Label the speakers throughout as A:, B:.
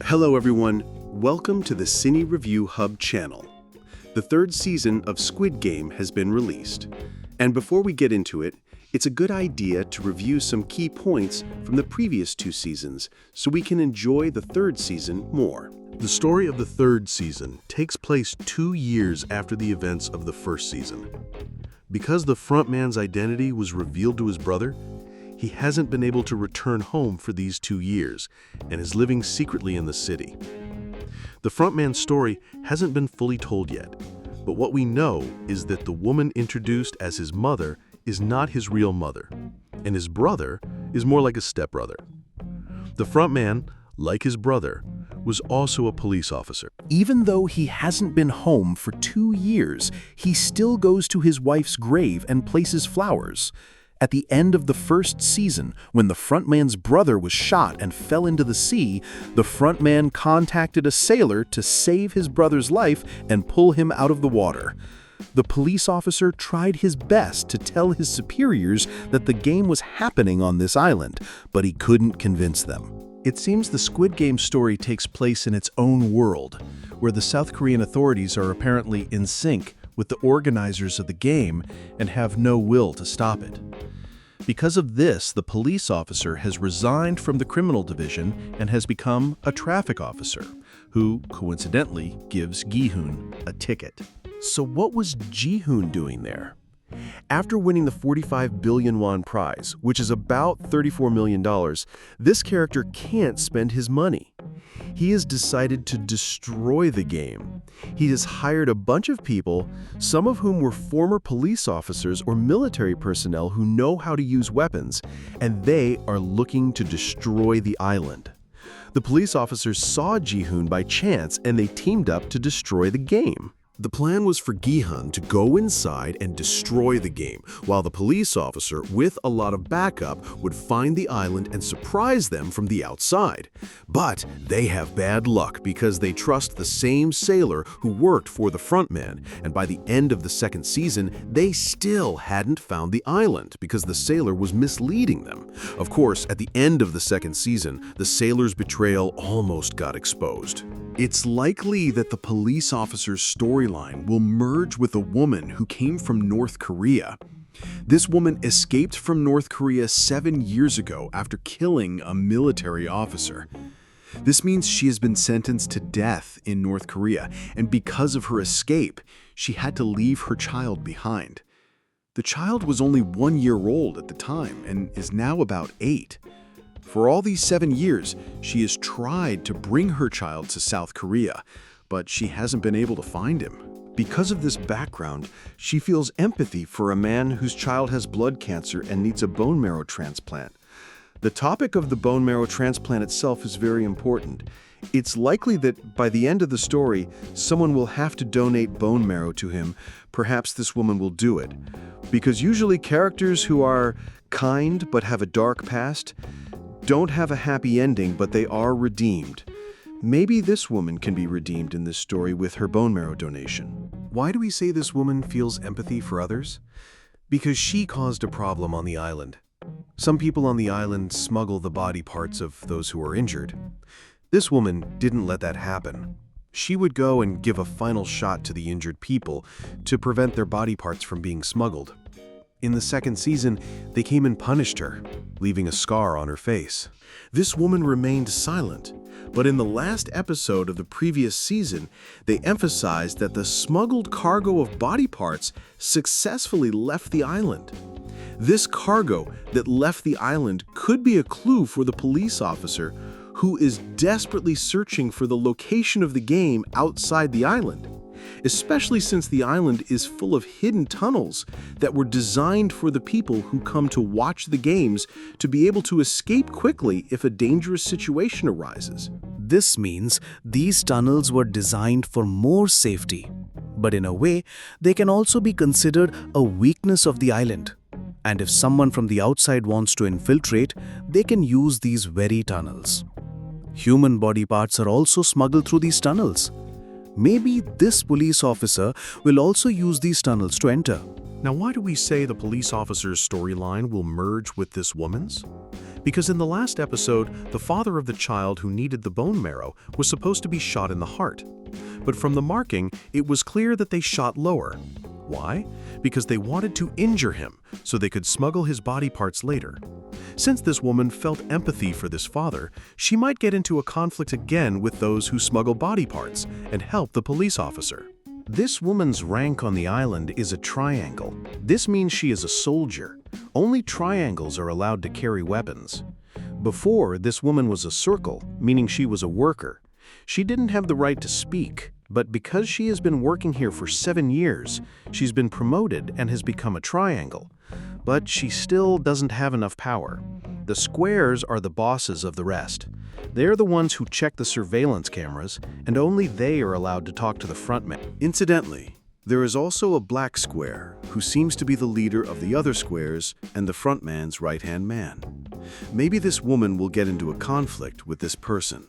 A: Hello everyone, welcome to the Cine Review Hub channel. The third season of Squid Game has been released. And before we get into it, it's a good idea to review some key points from the previous two seasons so we can enjoy the third season more.
B: The story of the third season takes place 2 years after the events of the first season. Because the frontman's identity was revealed to his brother, he hasn't been able to return home for these 2 years and is living secretly in the city. The frontman's story hasn't been fully told yet, but what we know is that the woman introduced as his mother is not his real mother, and his brother is more like a stepbrother. The frontman, like his brother, was also a police officer.
C: Even though he hasn't been home for 2 years, he still goes to his wife's grave and places flowers. At the end of the first season, when the frontman's brother was shot and fell into the sea, the frontman contacted a sailor to save his brother's life and pull him out of the water. The police officer tried his best to tell his superiors that the game was happening on this island, but he couldn't convince them. It seems the Squid Game story takes place in its own world, where the South Korean authorities are apparently in sync with the organizers of the game and have no will to stop it. Because of this, the police officer has resigned from the criminal division and has become a traffic officer, who, coincidentally, gives Gi-hoon a ticket. So what was Ji-hoon doing there? After winning the 45 billion won prize, which is about $34 million, this character can't spend his money. He has decided to destroy the game. He has hired a bunch of people, some of whom were former police officers or military personnel who know how to use weapons, and they are looking to destroy the island. The police officers saw Ji-hoon by chance and they teamed up to destroy the game.
B: The plan was for Gi-hoon to go inside and destroy the game, while the police officer, with a lot of backup, would find the island and surprise them from the outside. But they have bad luck because they trust the same sailor who worked for the frontman, and by the end of the second season, they still hadn't found the island because the sailor was misleading them. Of course, at the end of the second season, the sailor's betrayal almost got exposed.
A: It's likely that the police officer's storyline will merge with a woman who came from North Korea. This woman escaped from North Korea 7 years ago after killing a military officer. This means she has been sentenced to death in North Korea, and because of her escape, she had to leave her child behind. The child was only 1 year old at the time and is now about 8. For all these 7 years, she has tried to bring her child to South Korea, but she hasn't been able to find him. Because of this background, she feels empathy for a man whose child has blood cancer and needs a bone marrow transplant. The topic of the bone marrow transplant itself is very important. It's likely that by the end of the story, someone will have to donate bone marrow to him. Perhaps this woman will do it. Because usually characters who are kind but have a dark past don't have a happy ending, but they are redeemed. Maybe this woman can be redeemed in this story with her bone marrow donation. Why do we say this woman feels empathy for others? Because she caused a problem on the island. Some people on the island smuggle the body parts of those who are injured. This woman didn't let that happen. She would go and give a final shot to the injured people to prevent their body parts from being smuggled. In the second season, they came and punished her, leaving a scar on her face. This woman remained silent, but in the last episode of the previous season, they emphasized that the smuggled cargo of body parts successfully left the island. This cargo that left the island could be a clue for the police officer who is desperately searching for the location of the game outside the island. Especially since the island is full of hidden tunnels that were designed for the people who come to watch the games to be able to escape quickly if a dangerous situation arises.
C: This means these tunnels were designed for more safety, but in a way, they can also be considered a weakness of the island. And if someone from the outside wants to infiltrate, they can use these very tunnels. Human body parts are also smuggled through these tunnels. Maybe this police officer will also use these tunnels to enter.
B: Now, why do we say the police officer's storyline will merge with this woman's?
C: Because in the last episode, the father of the child who needed the bone marrow was supposed to be shot in the heart. But from the marking, it was clear that they shot lower. Why? Because they wanted to injure him so they could smuggle his body parts later. Since this woman felt empathy for this father, she might get into a conflict again with those who smuggle body parts and help the police officer. This woman's rank on the island is a triangle. This means she is a soldier. Only triangles are allowed to carry weapons. Before, this woman was a circle, meaning she was a worker. She didn't have the right to speak, but because she has been working here for 7 years, she's been promoted and has become a triangle. But she still doesn't have enough power. The squares are the bosses of the rest. They're the ones who check the surveillance cameras, and only they are allowed to talk to the frontman.
A: Incidentally, there is also a black square who seems to be the leader of the other squares and the frontman's right-hand man. Maybe this woman will get into a conflict with this person.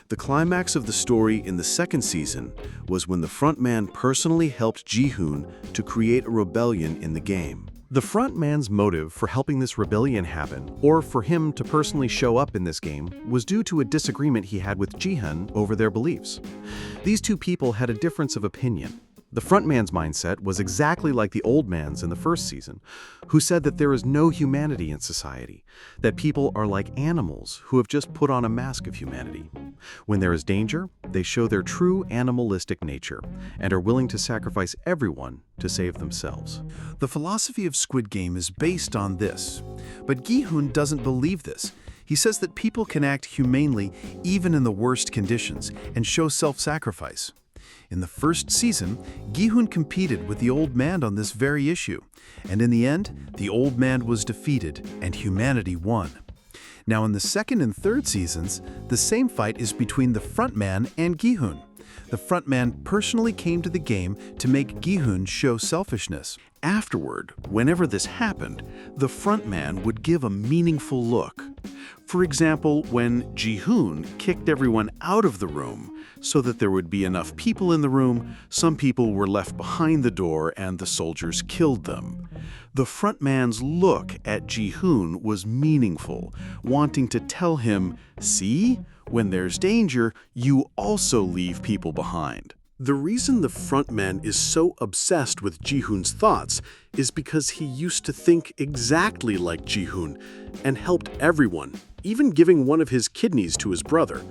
A: The climax of the story in the second season was when the frontman personally helped Ji-hoon to create a rebellion in the game.
C: The front man's motive for helping this rebellion happen, or for him to personally show up in this game, was due to a disagreement he had with Ji-hoon over their beliefs. These two people had a difference of opinion. The front man's mindset was exactly like the old man's in the first season, who said that there is no humanity in society, that people are like animals who have just put on a mask of humanity. When there is danger, they show their true animalistic nature and are willing to sacrifice everyone to save themselves.
A: The philosophy of Squid Game is based on this, but Gi-hoon doesn't believe this. He says that people can act humanely even in the worst conditions and show self-sacrifice. In the first season, Gi-hoon competed with the old man on this very issue, and in the end, the old man was defeated and humanity won. Now in the second and third seasons, the same fight is between the frontman and Gi-hoon. The frontman personally came to the game to make Gi-hoon show selfishness. Afterward, whenever this happened, the frontman would give a meaningful look. For example, when Ji-hoon kicked everyone out of the room so that there would be enough people in the room, some people were left behind the door and the soldiers killed them. The frontman's look at Ji-hoon was meaningful, wanting to tell him, "See? When there's danger, you also leave people behind." The reason the frontman is so obsessed with Ji-hoon's thoughts is because he used to think exactly like Ji-hoon and helped everyone, even giving one of his kidneys to his brother.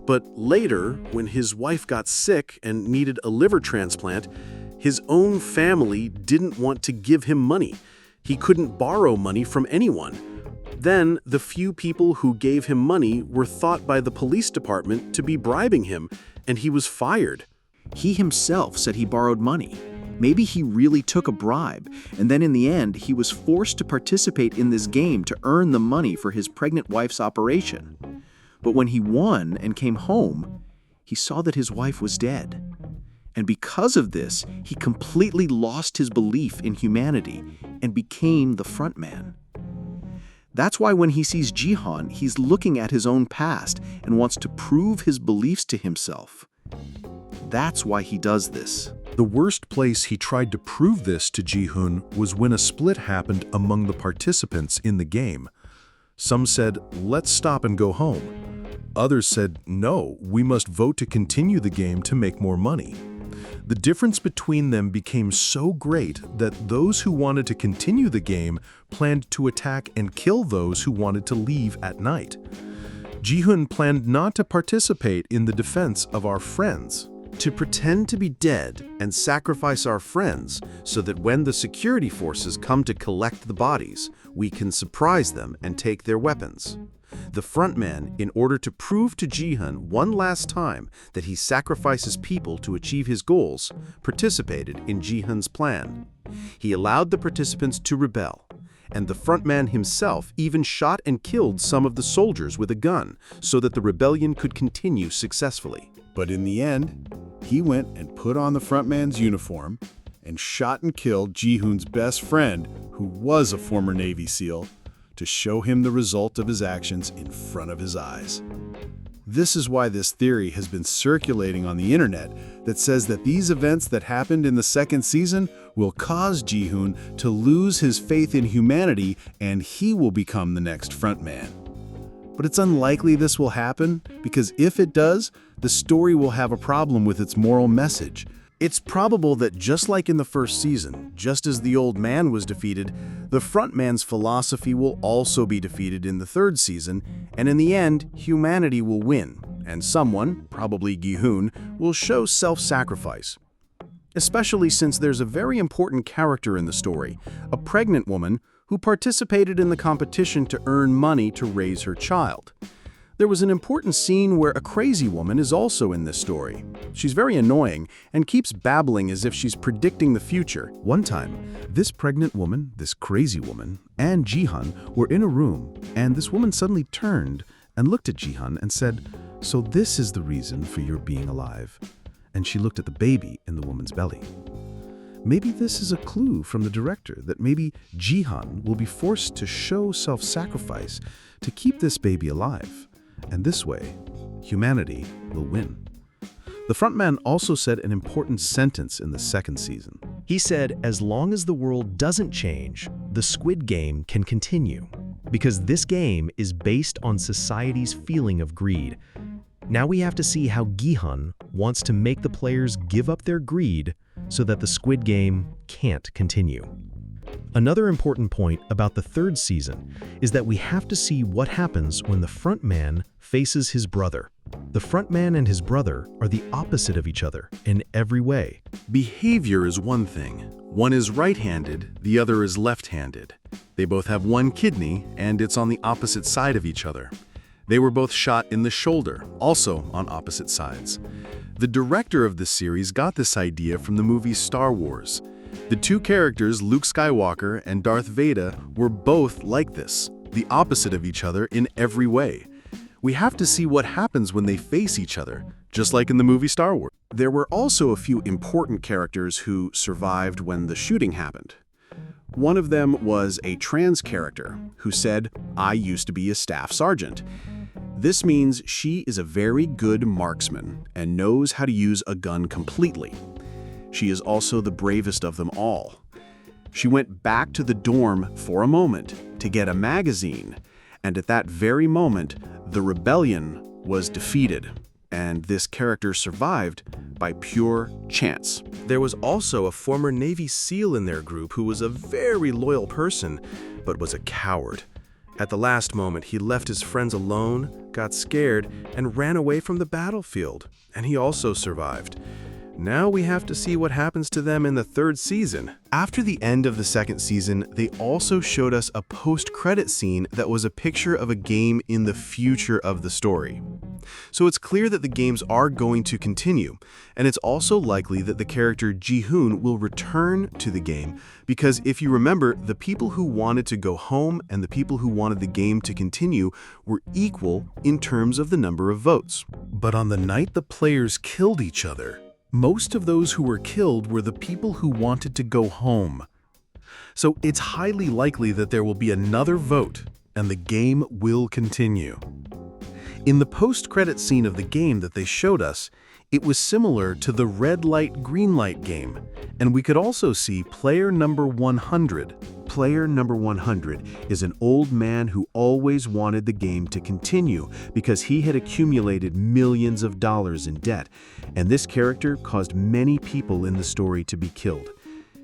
A: But later, when his wife got sick and needed a liver transplant, his own family didn't want to give him money. He couldn't borrow money from anyone. Then, the few people who gave him money were thought by the police department to be bribing him, and he was fired.
D: He himself said he borrowed money. Maybe he really took a bribe, and then in the end, he was forced to participate in this game to earn the money for his pregnant wife's operation. But when he won and came home, he saw that his wife was dead. And because of this, he completely lost his belief in humanity and became the front man. That's why when he sees Ji-hoon, he's looking at his own past and wants to prove his beliefs to himself. That's why he does this.
C: The worst place he tried to prove this to Ji-hoon was when a split happened among the participants in the game. Some said, "Let's stop and go home." Others said, "No, we must vote to continue the game to make more money." The difference between them became so great that those who wanted to continue the game planned to attack and kill those who wanted to leave at night. Ji-hoon planned not to participate in the defense of our friends, to pretend to be dead and sacrifice our friends so that when the security forces come to collect the bodies, we can surprise them and take their weapons. The frontman, in order to prove to Ji-hoon one last time that he sacrifices people to achieve his goals, participated in Ji-hoon's plan. He allowed the participants to rebel, and the frontman himself even shot and killed some of the soldiers with a gun so that the rebellion could continue successfully.
A: But in the end, he went and put on the frontman's uniform and shot and killed Ji-hoon's best friend, who was a former Navy SEAL, to show him the result of his actions in front of his eyes. This is why this theory has been circulating on the internet that says that these events that happened in the second season will cause Ji-hoon to lose his faith in humanity and he will become the next frontman. But it's unlikely this will happen because if it does, the story will have a problem with its moral message. It's probable that just like in the first season, just as the old man was defeated, the frontman's philosophy will also be defeated in the third season, and in the end, humanity will win, and someone, probably Gi-hoon, will show self-sacrifice. Especially since there's a very important character in the story, a pregnant woman who participated in the competition to earn money to raise her child. There was an important scene where a crazy woman is also in this story. She's very annoying and keeps babbling as if she's predicting the future. One time, this pregnant woman, this crazy woman, and Ji-hoon were in a room, and this woman suddenly turned and looked at Ji-hoon and said, "So this is the reason for your being alive." And she looked at the baby in the woman's belly. Maybe this is a clue from the director that maybe Ji-hoon will be forced to show self-sacrifice to keep this baby alive. And this way, humanity will win. The frontman also said an important sentence in the second season.
C: He said, as long as the world doesn't change, the Squid Game can continue, because this game is based on society's feeling of greed. Now we have to see how Gi-hoon wants to make the players give up their greed so that the Squid Game can't continue. Another important point about the third season is that we have to see what happens when the frontman faces his brother. The frontman and his brother are the opposite of each other in every way.
B: Behavior is one thing. One is right-handed, the other is left-handed. They both have one kidney, and it's on the opposite side of each other. They were both shot in the shoulder, also on opposite sides. The director of this series got this idea from the movie Star Wars. The two characters, Luke Skywalker and Darth Vader, were both like this, the opposite of each other in every way. We have to see what happens when they face each other, just like in the movie Star Wars.
A: There were also a few important characters who survived when the shooting happened. One of them was a trans character who said, "I used to be a staff sergeant." This means she is a very good marksman and knows how to use a gun completely. She is also the bravest of them all. She went back to the dorm for a moment to get a magazine, and at that very moment, the rebellion was defeated, and this character survived by pure chance.
B: There was also a former Navy SEAL in their group who was a very loyal person, but was a coward. At the last moment, he left his friends alone, got scared, and ran away from the battlefield, and he also survived. Now we have to see what happens to them in the third season. After the end of the second season, they also showed us a post-credit scene that was a picture of a game in the future of the story. So it's clear that the games are going to continue, and it's also likely that the character Ji-hoon will return to the game, because if you remember, the people who wanted to go home and the people who wanted the game to continue were equal in terms of the number of votes.
C: But on the night the players killed each other, most of those who were killed were the people who wanted to go home. So it's highly likely that there will be another vote, and the game will continue. In the post-credit scene of the game that they showed us, it was similar to the red light, green light game, and we could also see player number 100.
A: Player number 100 is an old man who always wanted the game to continue because he had accumulated millions of dollars in debt, and this character caused many people in the story to be killed.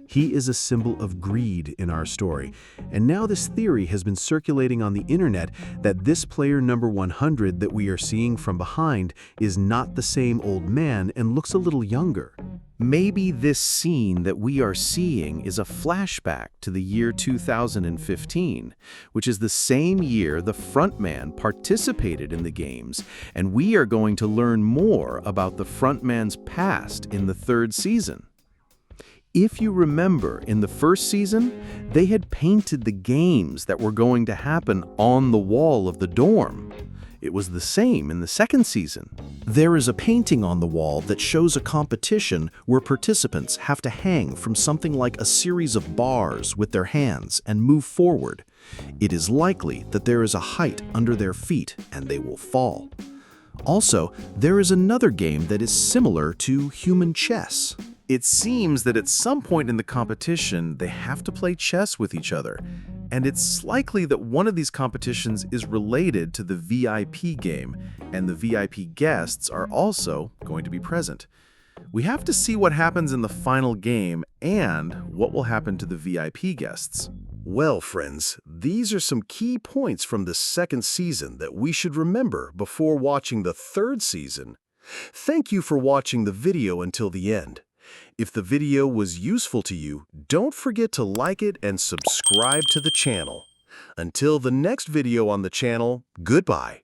A: He is a symbol of greed in our story, and now this theory has been circulating on the internet that this player number 100 that we are seeing from behind is not the same old man and looks a little younger. Maybe this scene that we are seeing is a flashback to the year 2015, which is the same year the frontman participated in the games, and we are going to learn more about the frontman's past in the third season. If you remember, in the first season, they had painted the games that were going to happen on the wall of the dorm. It was the same in the second season. There is a painting on the wall that shows a competition where participants have to hang from something like a series of bars with their hands and move forward. It is likely that there is a height under their feet and they will fall.
D: Also, there is another game that is similar to human chess.
C: It seems that at some point in the competition, they have to play chess with each other, and it's likely that one of these competitions is related to the VIP game, and the VIP guests are also going to be present. We have to see what happens in the final game and what will happen to the VIP guests.
B: Well, friends, these are some key points from the second season that we should remember before watching the third season. Thank you for watching the video until the end. If the video was useful to you, don't forget to like it and subscribe to the channel. Until the next video on the channel, goodbye.